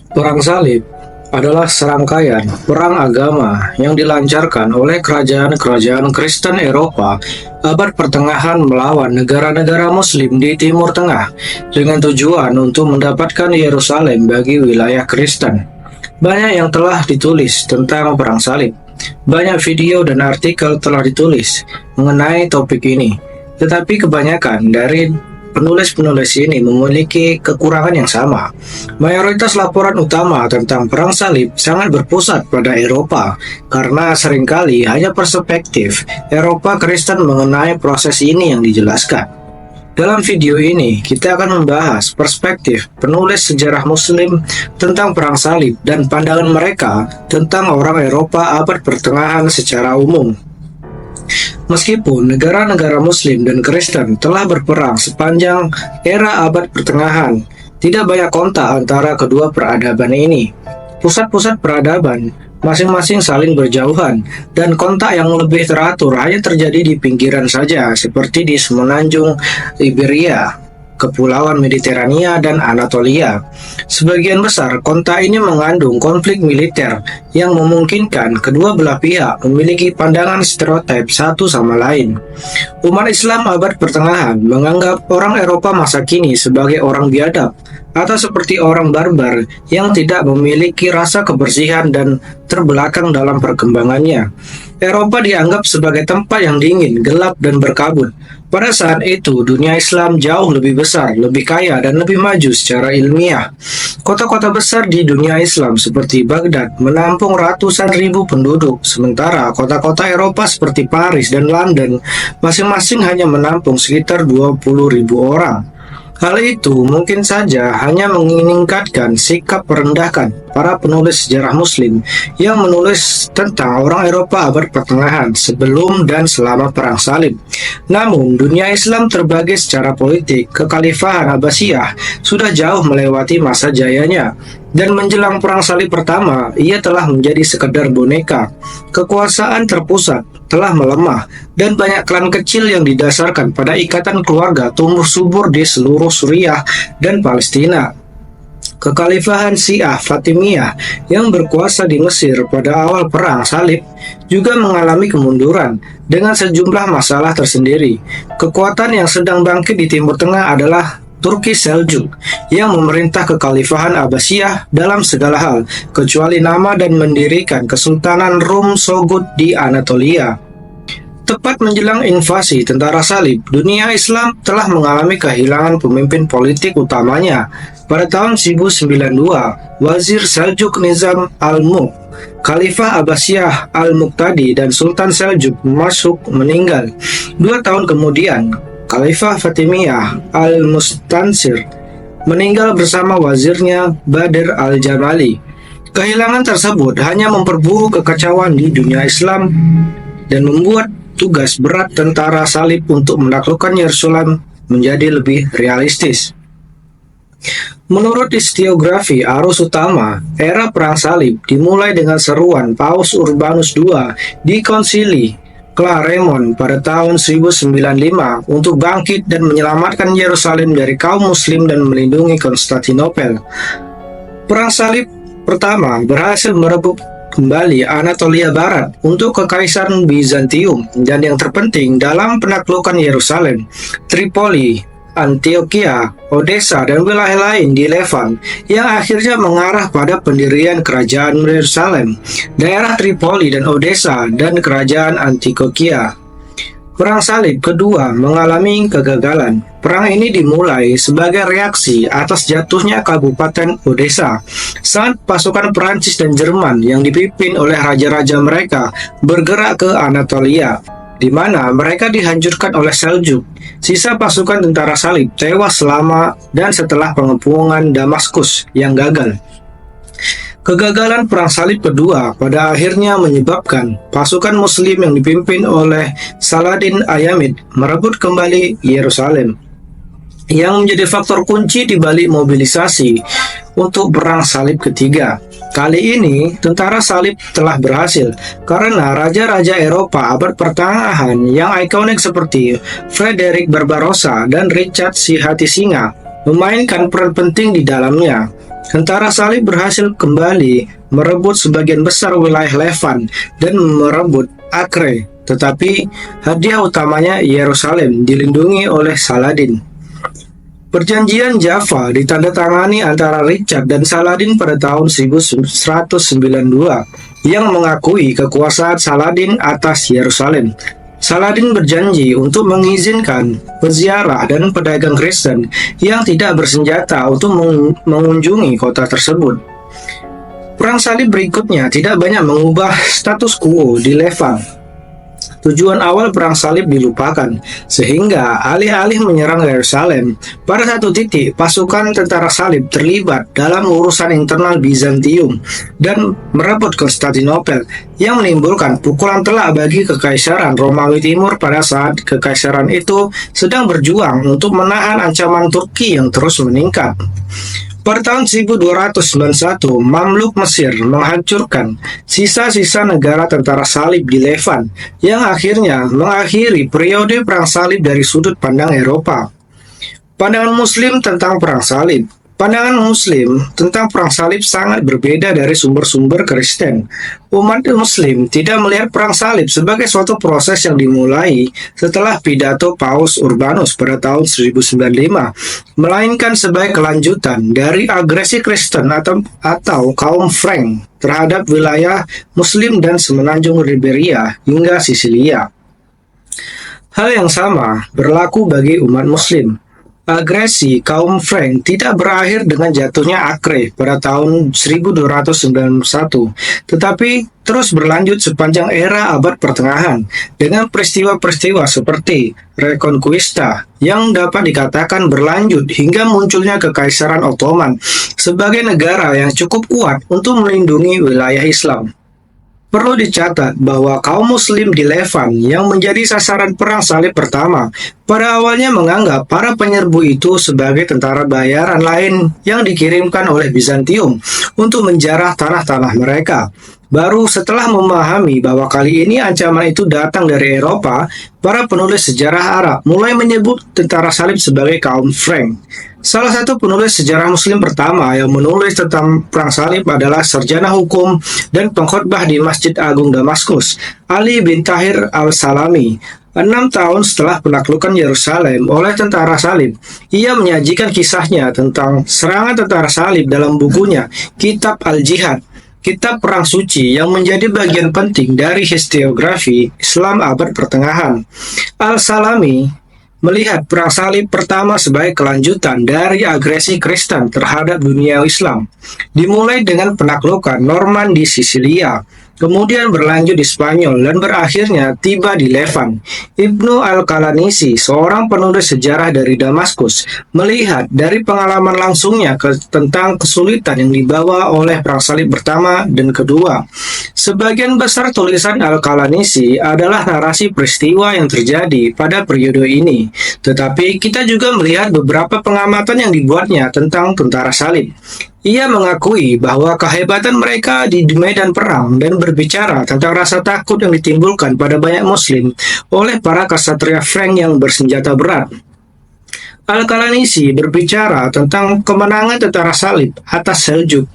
Perang salib adalah serangkaian perang agama yang dilancarkan oleh kerajaan-kerajaan Kristen Eropa abad pertengahan melawan negara-negara Muslim di Timur Tengah dengan tujuan untuk mendapatkan Yerusalem bagi wilayah Kristen. Banyak yang telah ditulis tentang perang salib. Banyak video dan artikel telah ditulis mengenai topik ini, tetapi kebanyakan dari penulis-penulis ini memiliki kekurangan yang sama. Mayoritas laporan utama tentang perang salib sangat berpusat pada Eropa, karena seringkali hanya perspektif Eropa Kristen mengenai proses ini yang dijelaskan. Dalam video ini, kita akan membahas perspektif penulis sejarah Muslim tentang perang salib dan pandangan mereka tentang orang Eropa abad pertengahan secara umum. Meskipun negara-negara Muslim dan Kristen telah berperang sepanjang era abad pertengahan, tidak banyak kontak antara kedua peradaban ini. Pusat-pusat peradaban masing-masing saling berjauhan, dan kontak yang lebih teratur hanya terjadi di pinggiran saja, seperti di semenanjung Iberia, Kepulauan Mediterania, dan Anatolia. Sebagian besar kontak ini mengandung konflik militer yang memungkinkan kedua belah pihak memiliki pandangan stereotip satu sama lain. Umat Islam abad pertengahan menganggap orang Eropa masa kini sebagai orang biadab atau seperti orang barbar yang tidak memiliki rasa kebersihan dan terbelakang dalam perkembangannya. Eropa dianggap sebagai tempat yang dingin, gelap, dan berkabut. Pada saat itu, dunia Islam jauh lebih besar, lebih kaya, dan lebih maju secara ilmiah. Kota-kota besar di dunia Islam seperti Baghdad menampung ratusan ribu penduduk, sementara kota-kota Eropa seperti Paris dan London masing-masing hanya menampung sekitar 20.000 orang. Hal itu mungkin saja hanya menginginkan sikap merendahkan para penulis sejarah Muslim yang menulis tentang orang Eropa abad pertengahan sebelum dan selama perang salib. Namun, dunia Islam terbagi secara politik. Kekhalifahan Abbasiyah sudah jauh melewati masa jayanya, dan menjelang perang salib pertama, ia telah menjadi sekedar boneka. Kekuasaan terpusat telah melemah, dan banyak klan kecil yang didasarkan pada ikatan keluarga tumbuh subur di seluruh Suriah dan Palestina. Kekhalifahan Syiah Fatimiyah yang berkuasa di Mesir pada awal perang salib juga mengalami kemunduran dengan sejumlah masalah tersendiri. Kekuatan yang sedang bangkit di Timur Tengah adalah Turki Seljuk yang memerintah kekhalifahan Abbasiyah dalam segala hal, kecuali nama, dan mendirikan Kesultanan Rum Sogut di Anatolia. Tepat menjelang invasi tentara salib, dunia Islam telah mengalami kehilangan pemimpin politik utamanya. Pada tahun 1092, Wazir Seljuk Nizam al-Mulk, Khalifah Abbasiyah al-Muqtadi, dan Sultan Seljuk Masuk meninggal. 2 tahun kemudian, Khalifah Fatimiyah al-Mustansir meninggal bersama wazirnya Badr al-Jamali. Kehilangan tersebut hanya memperburuk kekacauan di dunia Islam dan membuat tugas berat tentara salib untuk menaklukkan Yerusalem menjadi lebih realistis. Menurut historiografi arus utama, era perang salib dimulai dengan seruan Paus Urbanus II di Konsili Claremont pada tahun 1095 untuk bangkit dan menyelamatkan Yerusalem dari kaum Muslim dan melindungi Konstantinopel. Perang salib pertama berhasil merebut kembali Anatolia Barat untuk Kekaisaran Bizantium, dan yang terpenting dalam penaklukan Yerusalem, Tripoli, Antioquia, Odessa, dan wilayah lain di Levan yang akhirnya mengarah pada pendirian kerajaan Yerusalem, daerah Tripoli dan Odessa, dan kerajaan Antioquia. Perang salib kedua mengalami kegagalan. Perang ini dimulai sebagai reaksi atas jatuhnya Kabupaten Odessa saat pasukan Perancis dan Jerman yang dipimpin oleh raja-raja mereka bergerak ke Anatolia, di mana mereka dihancurkan oleh Seljuk. Sisa pasukan tentara salib tewas selama dan setelah pengepungan Damaskus yang gagal. Kegagalan perang salib kedua pada akhirnya menyebabkan pasukan Muslim yang dipimpin oleh Saladin Ayyamid merebut kembali Yerusalem, yang menjadi faktor kunci di balik mobilisasi untuk perang salib ketiga. Kali ini, tentara salib telah berhasil karena raja-raja Eropa abad pertengahan yang ikonik seperti Frederick Barbarossa dan Richard si Hati Singa memainkan peran penting di dalamnya. Tentara salib berhasil kembali merebut sebagian besar wilayah Levant dan merebut Acre, tetapi hadiah utamanya Yerusalem dilindungi oleh Saladin. Perjanjian Jaffa ditandatangani antara Richard dan Saladin pada tahun 1192 yang mengakui kekuasaan Saladin atas Yerusalem. Saladin berjanji untuk mengizinkan peziarah dan pedagang Kristen yang tidak bersenjata untuk mengunjungi kota tersebut. Perang salib berikutnya tidak banyak mengubah status quo di Levant. Tujuan awal perang salib dilupakan, sehingga alih-alih menyerang Yerusalem, pada satu titik pasukan tentara salib terlibat dalam urusan internal Bizantium dan merebut Konstantinopel yang menimbulkan pukulan telak bagi Kekaisaran Romawi Timur pada saat kekaisaran itu sedang berjuang untuk menahan ancaman Turki yang terus meningkat. Pada tahun 1291, Mamluk Mesir menghancurkan sisa-sisa negara tentara salib di Levant yang akhirnya mengakhiri periode perang salib dari sudut pandang Eropa. Pandangan Muslim tentang perang salib. Pandangan Muslim tentang perang salib sangat berbeda dari sumber-sumber Kristen. Umat Muslim tidak melihat perang salib sebagai suatu proses yang dimulai setelah pidato Paus Urbanus pada tahun 1095, melainkan sebagai kelanjutan dari agresi Kristen atau kaum Frank terhadap wilayah Muslim dan semenanjung Liberia hingga Sisilia. Hal yang sama berlaku bagi umat Muslim. Agresi kaum Frank tidak berakhir dengan jatuhnya Acre pada tahun 1291, tetapi terus berlanjut sepanjang era abad pertengahan dengan peristiwa-peristiwa seperti Reconquista yang dapat dikatakan berlanjut hingga munculnya Kekaisaran Ottoman sebagai negara yang cukup kuat untuk melindungi wilayah Islam. Perlu dicatat bahwa kaum Muslim di Levant yang menjadi sasaran perang salib pertama pada awalnya menganggap para penyerbu itu sebagai tentara bayaran lain yang dikirimkan oleh Bizantium untuk menjarah tanah-tanah mereka. Baru setelah memahami bahwa kali ini ancaman itu datang dari Eropa, para penulis sejarah Arab mulai menyebut tentara salib sebagai kaum Frank. Salah satu penulis sejarah Muslim pertama yang menulis tentang perang salib adalah sarjana hukum dan pengkhotbah di Masjid Agung Damaskus, Ali bin Tahir al-Salami. 6 tahun setelah penaklukan Yerusalem oleh tentara salib, ia menyajikan kisahnya tentang serangan tentara salib dalam bukunya Kitab Al-Jihad, kitab perang suci yang menjadi bagian penting dari historiografi Islam abad pertengahan. Al-Salami melihat perang salib pertama sebagai kelanjutan dari agresi Kristen terhadap dunia Islam, dimulai dengan penaklukan Norman di Sisilia, kemudian berlanjut di Spanyol dan berakhirnya tiba di Levant. Ibnu Al-Qalanisi, seorang penulis sejarah dari Damaskus, melihat dari pengalaman langsungnya tentang kesulitan yang dibawa oleh perang salib pertama dan kedua. Sebagian besar tulisan Al-Qalanisi adalah narasi peristiwa yang terjadi pada periode ini, tetapi kita juga melihat beberapa pengamatan yang dibuatnya tentang tentara salib. Ia mengakui bahwa kehebatan mereka di medan perang dan berbicara tentang rasa takut yang ditimbulkan pada banyak Muslim oleh para ksatria Frank yang bersenjata berat. Al-Qalanisi berbicara tentang kemenangan tentara salib atas Seljuk,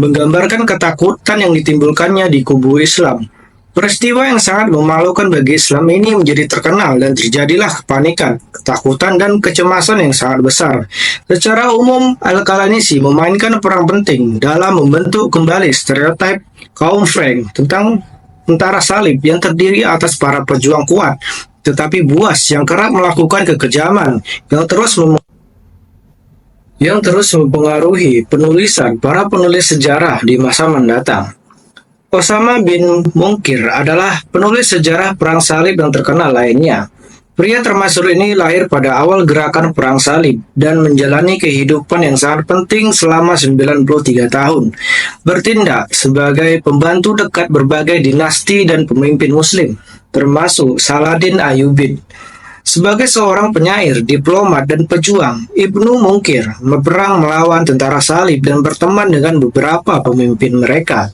menggambarkan ketakutan yang ditimbulkannya di kubu Islam. Peristiwa yang sangat memalukan bagi Islam ini menjadi terkenal dan terjadilah kepanikan, ketakutan, dan kecemasan yang sangat besar. Secara umum, Al-Qalanisi memainkan peran penting dalam membentuk kembali stereotip kaum Frank tentang tentara salib yang terdiri atas para pejuang kuat, tetapi buas yang kerap melakukan kekejaman yang terus mempengaruhi penulisan para penulis sejarah di masa mendatang. Osama bin Munkir adalah penulis sejarah perang salib yang terkenal lainnya. Pria termasyhur ini lahir pada awal gerakan perang salib dan menjalani kehidupan yang sangat penting selama 93 tahun. Bertindak sebagai pembantu dekat berbagai dinasti dan pemimpin Muslim, termasuk Saladin Ayyubid. Sebagai seorang penyair, diplomat, dan pejuang, Ibnu Munkir berperang melawan tentara salib dan berteman dengan beberapa pemimpin mereka.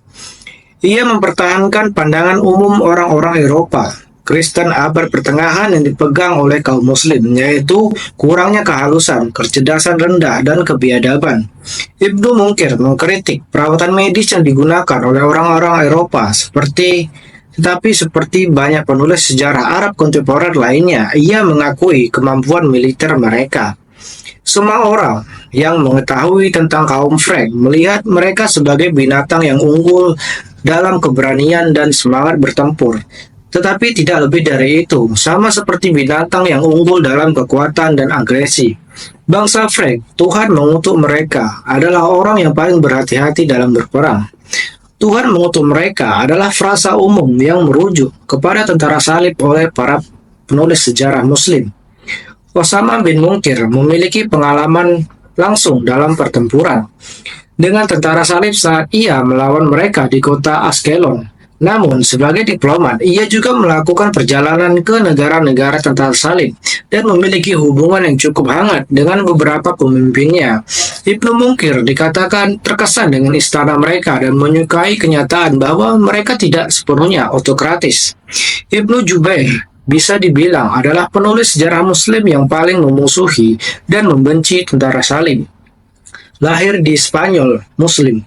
Ia mempertahankan pandangan umum orang-orang Eropa Kristen abad pertengahan yang dipegang oleh kaum muslim, yaitu kurangnya kehalusan, kecerdasan rendah, dan kebiadaban. Ibnu Munkir mengkritik perawatan medis yang digunakan oleh orang-orang Eropa tetapi seperti banyak penulis sejarah Arab kontemporer lainnya, ia mengakui kemampuan militer mereka. Semua orang yang mengetahui tentang kaum Frank melihat mereka sebagai binatang yang unggul dalam keberanian dan semangat bertempur. Tetapi tidak lebih dari itu, sama seperti binatang yang unggul dalam kekuatan dan agresi. Bangsa Frank, Tuhan mengutuk mereka adalah orang yang paling berhati-hati dalam berperang. Tuhan mengutuk mereka adalah frasa umum yang merujuk kepada tentara salib oleh para penulis sejarah Muslim. Osama bin Munkir memiliki pengalaman langsung dalam pertempuran dengan tentara salib saat ia melawan mereka di kota Askelon. Namun, sebagai diplomat, ia juga melakukan perjalanan ke negara-negara tentara salib dan memiliki hubungan yang cukup hangat dengan beberapa pemimpinnya. Ibnu Munkir dikatakan terkesan dengan istana mereka dan menyukai kenyataan bahwa mereka tidak sepenuhnya autokratis. Ibnu Jubair bisa dibilang adalah penulis sejarah Muslim yang paling memusuhi dan membenci tentara salib. Lahir di Spanyol Muslim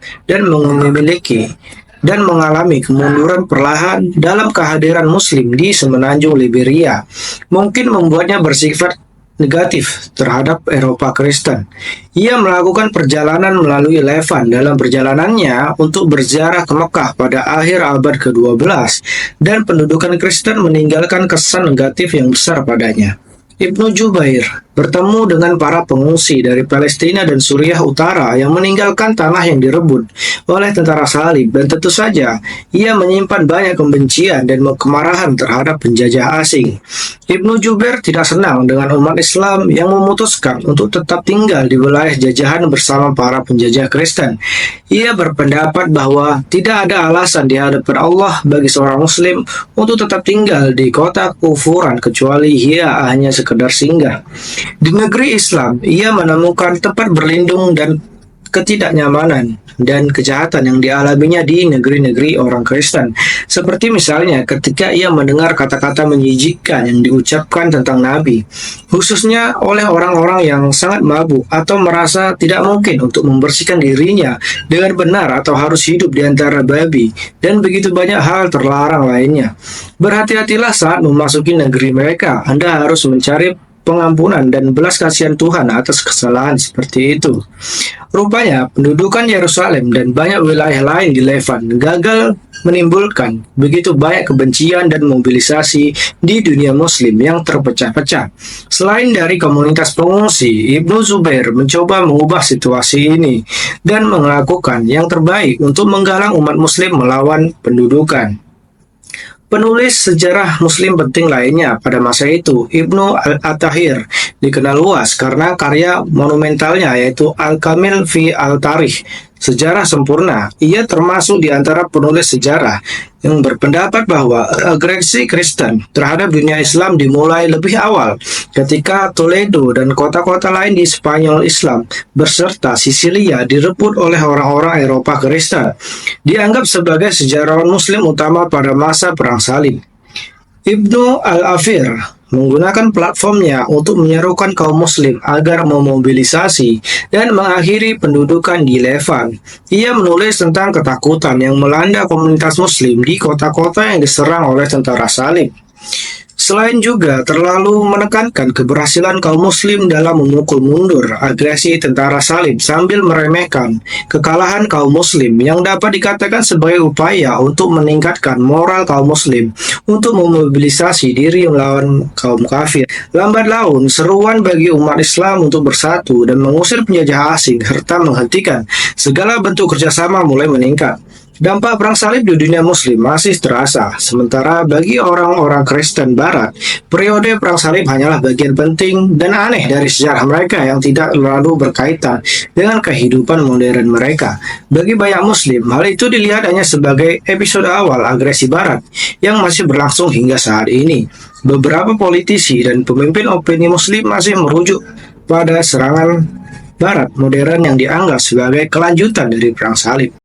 dan mengalami kemunduran perlahan dalam kehadiran Muslim di semenanjung Liberia, mungkin membuatnya bersifat negatif terhadap Eropa Kristen. Ia melakukan perjalanan melalui Levan dalam perjalanannya untuk berziarah ke Mekah pada akhir abad ke-12, dan pendudukan Kristen meninggalkan kesan negatif yang besar padanya. Ibnu Jubair bertemu dengan para pengungsi dari Palestina dan Suriah Utara yang meninggalkan tanah yang direbut oleh tentara salib, dan tentu saja ia menyimpan banyak kebencian dan kemarahan terhadap penjajah asing. Ibnu Jubair tidak senang dengan umat Islam yang memutuskan untuk tetap tinggal di wilayah jajahan bersama para penjajah Kristen. Ia berpendapat bahwa tidak ada alasan di hadapan Allah bagi seorang Muslim untuk tetap tinggal di kota kufuran kecuali ia hanya sekedar singgah. Di negeri Islam, ia menemukan tempat berlindung dan ketidaknyamanan dan kejahatan yang dialaminya di negeri-negeri orang Kristen. Seperti misalnya ketika ia mendengar kata-kata menjijikkan yang diucapkan tentang Nabi, khususnya oleh orang-orang yang sangat mabuk atau merasa tidak mungkin untuk membersihkan dirinya dengan benar atau harus hidup di antara babi, dan begitu banyak hal terlarang lainnya. Berhati-hatilah saat memasuki negeri mereka. Anda harus mencari pengampunan dan belas kasihan Tuhan atas kesalahan seperti itu. Rupanya, pendudukan Yerusalem dan banyak wilayah lain di Levan gagal menimbulkan begitu banyak kebencian dan mobilisasi di dunia Muslim yang terpecah-pecah. Selain dari komunitas pengungsi, Ibnu Zubair mencoba mengubah situasi ini dan melakukan yang terbaik untuk menggalang umat Muslim melawan pendudukan. Penulis sejarah Muslim penting lainnya pada masa itu, Ibnu Al-Athir, dikenal luas karena karya monumentalnya yaitu Al-Kamil fi Al-Tarikh, Sejarah Sempurna. Ia termasuk di antara penulis sejarah yang berpendapat bahwa agresi Kristen terhadap dunia Islam dimulai lebih awal ketika Toledo dan kota-kota lain di Spanyol Islam beserta Sisilia direbut oleh orang-orang Eropa Kristen. Dianggap sebagai sejarawan Muslim utama pada masa Perang Salib. Ibnu Al-Athir menggunakan platformnya untuk menyerukan kaum Muslim agar memobilisasi dan mengakhiri pendudukan di Levan. Ia menulis tentang ketakutan yang melanda komunitas Muslim di kota-kota yang diserang oleh tentara salib. Selain juga terlalu menekankan keberhasilan kaum Muslim dalam memukul mundur agresi tentara salib sambil meremehkan kekalahan kaum Muslim yang dapat dikatakan sebagai upaya untuk meningkatkan moral kaum Muslim untuk memobilisasi diri melawan kaum kafir. Lambat laun, seruan bagi umat Islam untuk bersatu dan mengusir penjajah asing serta menghentikan segala bentuk kerjasama mulai meningkat. Dampak perang salib di dunia Muslim masih terasa, sementara bagi orang-orang Kristen Barat, periode perang salib hanyalah bagian penting dan aneh dari sejarah mereka yang tidak terlalu berkaitan dengan kehidupan modern mereka. Bagi banyak Muslim, hal itu dilihat hanya sebagai episode awal agresi Barat yang masih berlangsung hingga saat ini. Beberapa politisi dan pemimpin opini Muslim masih merujuk pada serangan Barat modern yang dianggap sebagai kelanjutan dari perang salib.